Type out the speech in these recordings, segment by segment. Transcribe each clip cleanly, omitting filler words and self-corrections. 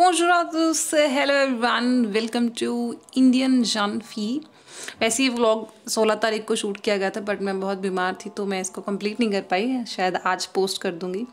Bonjour à tous, hello everyone, welcome to Indian Janfi। वैसे ये vlog 16 तारीख को शूट किया गया था बट मैं बहुत बीमार थी तो मैं इसको कंप्लीट नहीं कर पाई, शायद आज पोस्ट कर दूंगी।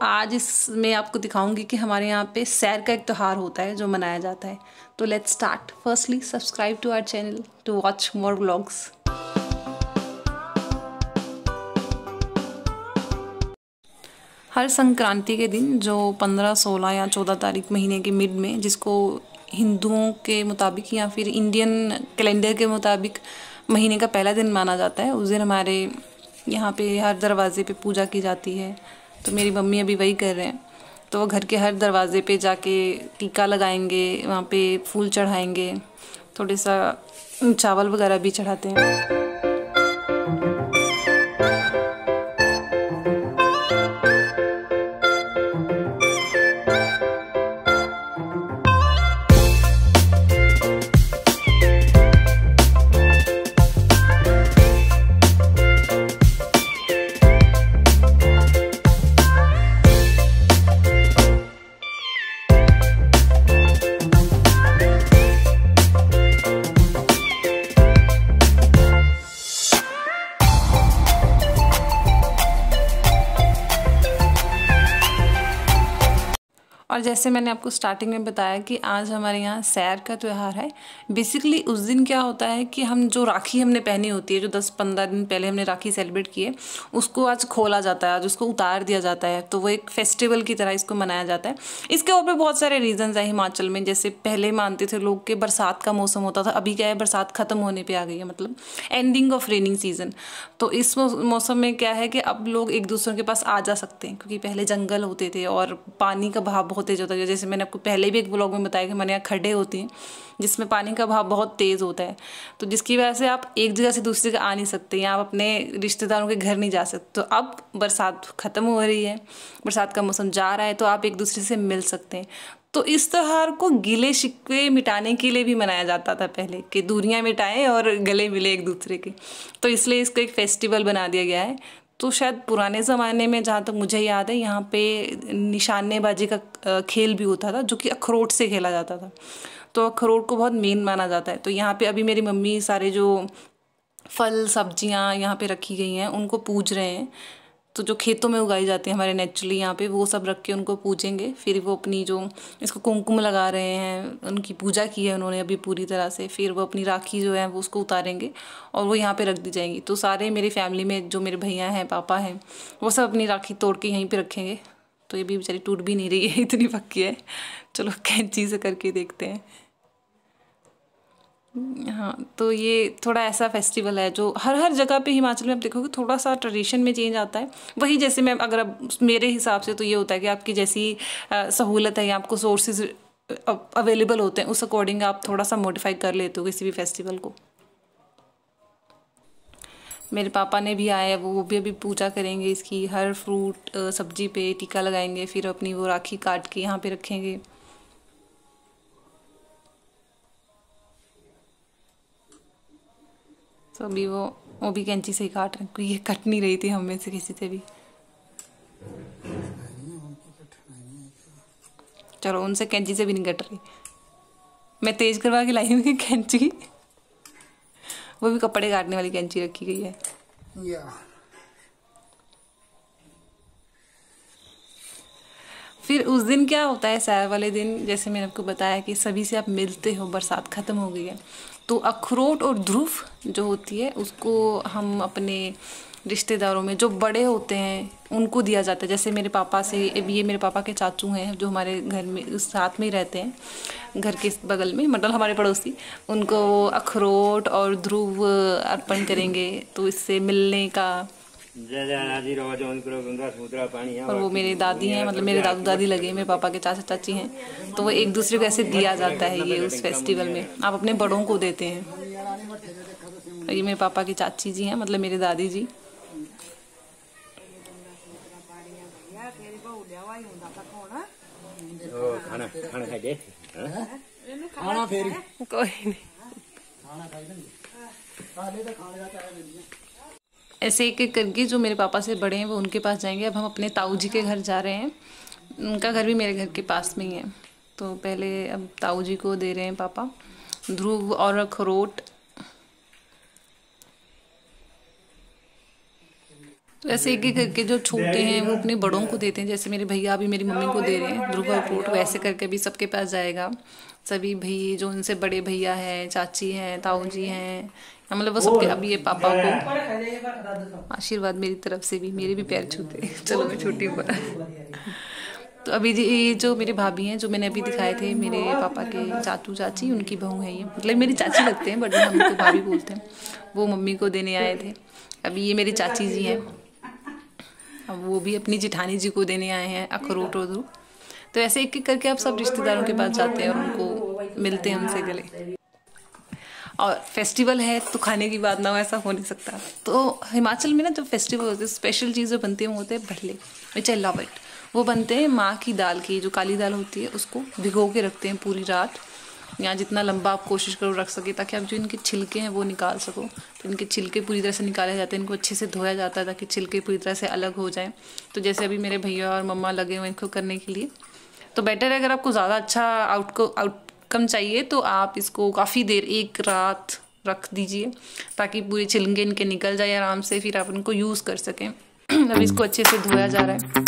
आज इसमें आपको दिखाऊंगी कि हमारे यहाँ पे सैर का एक त्यौहार होता है जो मनाया जाता है। तो let's start. Firstly subscribe to our channel to watch more vlogs. हर संक्रांति के दिन जो 15, 16 या 14 तारीख महीने के मिड में, जिसको हिंदुओं के मुताबिक या फिर इंडियन कैलेंडर के मुताबिक महीने का पहला दिन माना जाता है, उस दिन हमारे यहाँ पे हर दरवाजे पे पूजा की जाती है। तो मेरी मम्मी अभी वही कर रहे हैं। तो वो घर के हर दरवाजे पे जाके टीका लगाएंगे, वहाँ पे फूल चढ़ाएंगे, थोड़ा सा चावल वगैरह भी चढ़ाते हैं। और जैसे मैंने आपको स्टार्टिंग में बताया कि आज हमारे यहाँ सैर का त्यौहार है। बेसिकली उस दिन क्या होता है कि हम जो राखी हमने पहनी होती है, जो 10-15 दिन पहले हमने राखी सेलिब्रेट की है, उसको आज खोला जाता है, आज उसको उतार दिया जाता है। तो वो एक फेस्टिवल की तरह इसको मनाया जाता है। इसके ऊपर बहुत सारे रीजंस हैं हिमाचल में। जैसे पहले मानते थे लोग कि बरसात का मौसम होता था, अभी क्या है बरसात ख़त्म होने पर आ गई है, मतलब एंडिंग ऑफ रेनिंग सीजन। तो इस मौसम में क्या है कि अब लोग एक दूसरे के पास आ जा सकते हैं, क्योंकि पहले जंगल होते थे और पानी का बहाव बहुत तेज होता है। जैसे मैंने आपको पहले भी एक ब्लॉग में बताया कि हमारे यहाँ खड्डे होती हैं जिसमें पानी का बहाव बहुत तेज़ होता है। तो जिसकी वजह से आप एक जगह से दूसरी जगह आ नहीं सकते, या आप अपने रिश्तेदारों के घर नहीं जा सकते। तो अब बरसात ख़त्म हो रही है, बरसात का मौसम जा रहा है, तो आप एक दूसरे से मिल सकते हैं। तो इस त्यौहार को गिले शिकवे मिटाने के लिए भी मनाया जाता था पहले, कि दूरियां मिटाएं और गले मिले एक दूसरे के। तो इसलिए इसको एक फेस्टिवल बना दिया गया है। तो शायद पुराने ज़माने में, जहाँ तक मुझे याद है, यहाँ पे निशानेबाजी का खेल भी होता था, जो कि अखरोट से खेला जाता था। तो अखरोट को बहुत मेन माना जाता है। तो यहाँ पे अभी मेरी मम्मी सारे जो फल सब्जियाँ यहाँ पे रखी गई हैं उनको पूज रहे हैं। तो जो खेतों में उगाई जाती है हमारे नेचुरली यहाँ पे, वो सब रख के उनको पूजेंगे। फिर वो अपनी जो इसको कुमकुम लगा रहे हैं, उनकी पूजा की है उन्होंने अभी पूरी तरह से। फिर वो अपनी राखी जो है वो उसको उतारेंगे और वो यहाँ पे रख दी जाएंगी। तो सारे मेरी फैमिली में जो मेरे भैया हैं, पापा हैं, वो सब अपनी राखी तोड़ के यहीं पर रखेंगे। तो ये भी बेचारी टूट भी नहीं रही है, इतनी पक्की है। चलो कैंची से करके देखते हैं। हाँ, तो ये थोड़ा ऐसा फेस्टिवल है जो हर जगह पे हिमाचल में आप देखोगे थोड़ा सा ट्रेडिशन में चेंज आता है। वही जैसे मैं अगर अब मेरे हिसाब से तो ये होता है कि आपकी जैसी सहूलत है या आपको सोर्सेज अवेलेबल होते हैं, उस अकॉर्डिंग आप थोड़ा सा मॉडिफाई कर लेते हो किसी भी फेस्टिवल को। मेरे पापा ने भी आया है, वो भी अभी पूजा करेंगे इसकी। हर फ्रूट सब्जी पे टीका लगाएंगे, फिर अपनी वो राखी काट के यहाँ पे रखेंगे। तो अभी वो भी कैंची से ही काट रहे हैं, क्योंकि ये कट नहीं रही थी हम में से किसी से भी। चलो उनसे कैंची से भी नहीं कट रही, मैं तेज करवा के लाई हुई कैंची। वो भी कपड़े काटने वाली कैंची रखी गई है। फिर उस दिन क्या होता है, सैर वाले दिन, जैसे मैंने आपको बताया कि सभी से आप मिलते हो, बरसात ख़त्म हो गई है। तो अखरोट और ध्रुव जो होती है उसको हम अपने रिश्तेदारों में जो बड़े होते हैं उनको दिया जाता है। जैसे मेरे पापा से, ये मेरे पापा के चाचू हैं जो हमारे घर में साथ में ही रहते हैं, घर के बगल में, मतलब हमारे पड़ोसी, उनको अखरोट और ध्रुव अर्पण करेंगे। तो इससे मिलने का। और वो मेरे दादी हैं, मतलब मेरे दादू दादी लगे, मेरे पापा के चाचा चाची हैं। तो वो एक दूसरे को ऐसे दिया जाता है ये उस फेस्टिवल में, आप अपने बड़ों को देते हैं। ये मेरे पापा की चाची जी हैं, मतलब मेरे दादी जी। कोई नहीं, ऐसे एक एक करके जो मेरे पापा से बड़े हैं वो उनके पास जाएंगे। अब हम अपने ताऊ जी के घर जा रहे हैं, उनका घर भी मेरे घर के पास में ही है। तो पहले अब ताऊ जी को दे रहे हैं पापा ध्रुव और अखरोट। तो ऐसे एक एक करके जो छोटे हैं वो अपने बड़ों को देते हैं, जैसे मेरे भैया अभी मेरी मम्मी को दे रहे हैं ध्रुव और अखरोट, वैसे करके भी सबके पास जाएगा। सभी भाई जो उनसे बड़े भैया हैं, चाची हैं, ताऊ जी हैं, मतलब वो सबके। अभी ये पापा को आशीर्वाद मेरी तरफ से भी, मेरे भी पैर छूते। चलो मैं छोटी ऊपर। तो अभी ये जो मेरे भाभी हैं, जो मैंने अभी दिखाए थे मेरे पापा के चाचू चाची, उनकी बहू है ये, मतलब मेरी चाची लगते हैं बट हम उनको भाभी बोलते हैं। वो मम्मी को देने आए थे। अभी ये मेरी चाची जी हैं, अब वो भी अपनी जिठानी जी को देने आए हैं अखरोट और ध्रुव। तो ऐसे एक एक करके आप सब रिश्तेदारों के पास जाते हैं और उनको मिलते हैं, उनसे गले। और फेस्टिवल है तो खाने की बात ना हो, ऐसा हो नहीं सकता। तो हिमाचल में ना जो फेस्टिवल होते हैं, स्पेशल चीज़ें बनती हैं, वो होते हैं भल्ले, विच आई लव इट। वो बनते हैं माँ की दाल की, जो काली दाल होती है उसको भिगो के रखते हैं पूरी रात, या जितना लंबा आप कोशिश करो रख सके, ताकि आप जो इनके छिलके हैं वो निकाल सको। तो इनके छिलके पूरी तरह से निकाले जाते हैं, इनको अच्छे से धोया जाता है ताकि छिलके पूरी तरह से अलग हो जाएं। तो जैसे अभी मेरे भैया और मम्मा लगे हुए इनको करने के लिए, तो बेटर है अगर आपको ज़्यादा अच्छा आउटकम चाहिए तो आप इसको काफ़ी देर, एक रात रख दीजिए, ताकि पूरे छिलके इनके निकल जाए आराम से, फिर आप उनको यूज़ कर सकें। अब इसको अच्छे से धोया जा रहा है।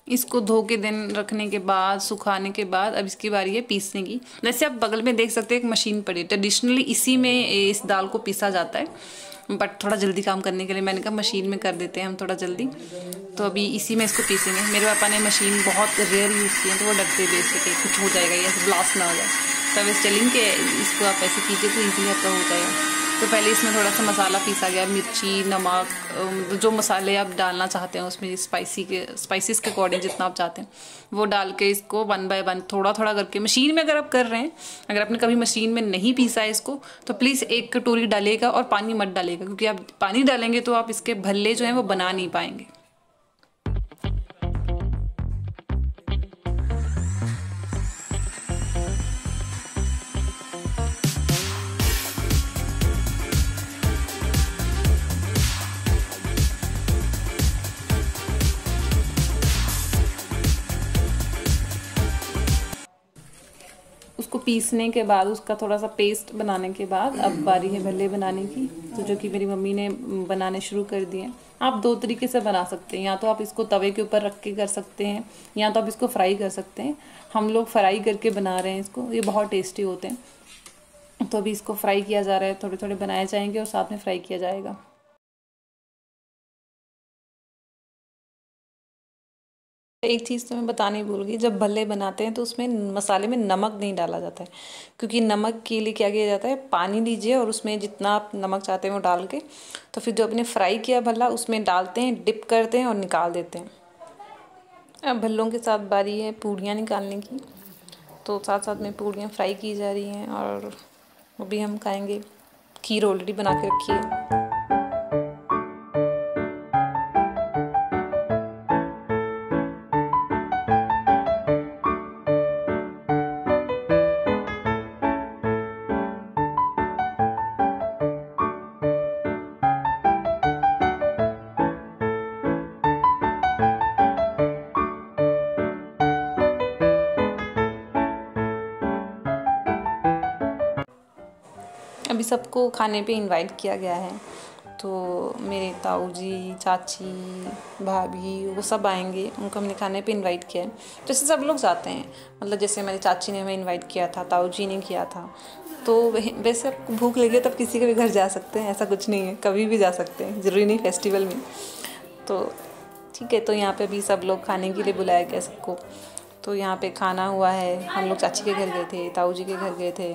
इसको धो के दिन रखने के बाद, सुखाने के बाद, अब इसकी बारी है पीसने की। वैसे आप बगल में देख सकते हैं एक मशीन पड़ी है, ट्रेडिशनली इसी में इस दाल को पीसा जाता है, बट थोड़ा जल्दी काम करने के लिए मैंने कहा मशीन में कर देते हैं हम थोड़ा जल्दी। तो अभी इसी में इसको पीसेंगे। मेरे पापा ने मशीन बहुत रेयर यूज़ की है, तो वो डरते बेसिकली कुछ हो जाएगा या ब्लास्ट ना हो जाए, तो अब स्टेलिंग के इसको आप ऐसे कीजिए तो ईजिली आपका हो जाएगा। तो पहले इसमें थोड़ा सा मसाला पीसा गया, मिर्ची, नमक, जो मसाले आप डालना चाहते हैं उसमें, स्पाइसेस के अकॉर्डिंग जितना आप चाहते हैं वो डाल के इसको 1 बाय 1 थोड़ा थोड़ा करके, मशीन में अगर आप कर रहे हैं, अगर आपने कभी मशीन में नहीं पीसा है इसको, तो प्लीज़ 1 कटोरी डालिएगा और पानी मत डालिएगा, क्योंकि आप पानी डालेंगे तो आप इसके भल्ले जो हैं वो बना नहीं पाएंगे। उसको पीसने के बाद, उसका थोड़ा सा पेस्ट बनाने के बाद अब बारी है भल्ले बनाने की, तो जो कि मेरी मम्मी ने बनाने शुरू कर दिए हैं। आप 2 तरीके से बना सकते हैं, या तो आप इसको तवे के ऊपर रख के कर सकते हैं, या तो आप इसको फ्राई कर सकते हैं। हम लोग फ्राई करके बना रहे हैं इसको, ये बहुत टेस्टी होते हैं। तो अभी इसको फ्राई किया जा रहा है, थोड़े थोड़े बनाए जाएंगे और साथ में फ्राई किया जाएगा। एक चीज़ तो मैं बतानी भूल गई, जब भल्ले बनाते हैं तो उसमें मसाले में नमक नहीं डाला जाता है, क्योंकि नमक के लिए क्या किया जाता है, पानी लीजिए और उसमें जितना आप नमक चाहते हैं वो डाल के, तो फिर जो आपने फ्राई किया भल्ला उसमें डालते हैं, डिप करते हैं और निकाल देते हैं। अब भल्लों के साथ बारी है पूड़ियाँ निकालने की, तो साथ साथ में पूड़ियाँ फ्राई की जा रही हैं और वो भी हम खाएँगे। खीर ऑलरेडी बना के रखी है। अभी सबको खाने पे इनवाइट किया गया है, तो मेरे ताऊ जी, चाची, भाभी, वो सब आएंगे, उनको हमने खाने पे इनवाइट किया है। जैसे सब लोग जाते हैं, मतलब जैसे मेरी चाची ने हमें इनवाइट किया था, ताऊ जी ने किया था, तो वैसे आपको भूख लगे तब किसी के भी घर जा सकते हैं, ऐसा कुछ नहीं है, कभी भी जा सकते हैं, ज़रूरी नहीं फेस्टिवल में। तो ठीक है, तो यहाँ पे भी सब लोग खाने के लिए बुलाया गया सबको। तो यहाँ पे खाना हुआ है, हम लोग चाची के घर गए थे, ताऊ जी के घर गए थे।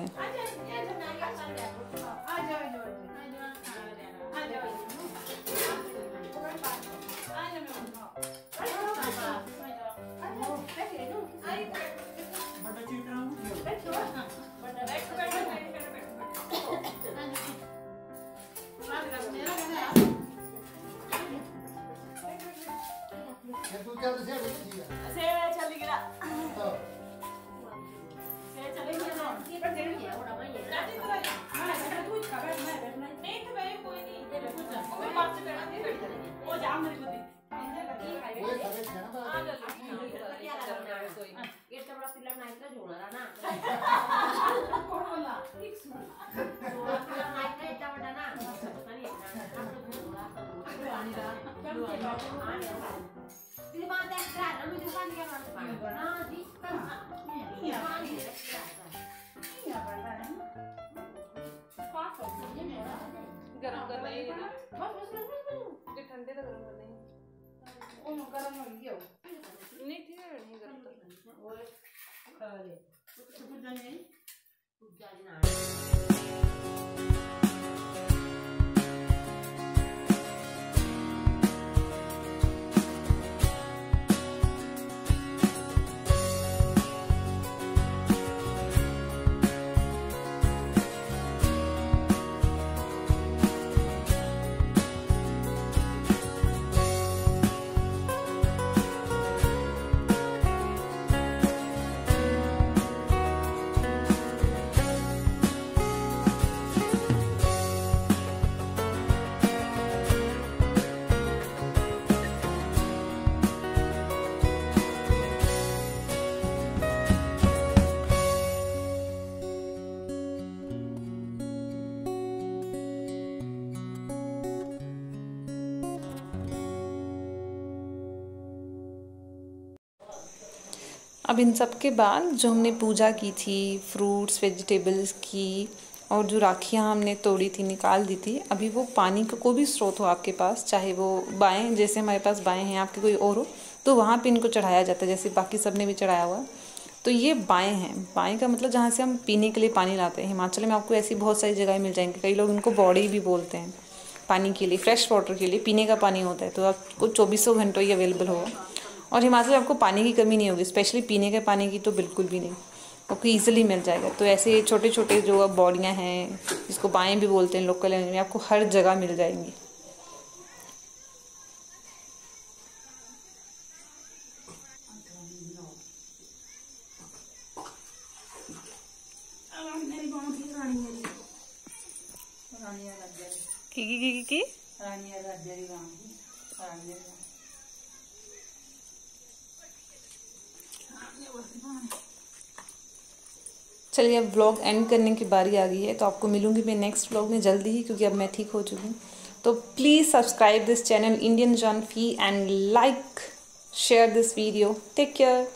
गरम करना ही ठंडे तो गरम करना ही नहीं ठीक है नहीं गरम अब इन सब के बाद जो हमने पूजा की थी, फ्रूट्स वेजिटेबल्स की, और जो राखियाँ हमने तोड़ी थी निकाल दी थी, अभी वो पानी का कोई भी स्रोत हो आपके पास, चाहे वो बाएं जैसे हमारे पास बाएं हैं, आपके कोई और हो, तो वहाँ पे इनको चढ़ाया जाता है जैसे बाकी सब ने भी चढ़ाया हुआ। तो ये बाएं हैं, बाएं का मतलब जहाँ से हम पीने के लिए पानी लाते हैं। हिमाचल में आपको ऐसी बहुत सारी जगह मिल जाएंगी, कई लोग इनको बॉडी भी बोलते हैं, पानी के लिए, फ्रेश वाटर के लिए, पीने का पानी होता है। तो आपको 24 घंटों ही अवेलेबल होगा और हिमाचल में आपको पानी की कमी नहीं होगी, स्पेशली पीने के पानी की तो बिल्कुल भी नहीं, आपको ईजिली मिल जाएगा। तो ऐसे छोटे छोटे जो अब बॉडियाँ हैं, जिसको बाएं भी बोलते हैं लोकल लैंग्वेज में, आपको हर जगह मिल जाएंगी। की चलिए अब व्लॉग एंड करने की बारी आ गई है, तो आपको मिलूंगी मैं नेक्स्ट व्लॉग में जल्दी ही, क्योंकि अब मैं ठीक हो चुकी हूँ। तो please subscribe this channel Indian Janvi and like share this video. Take care.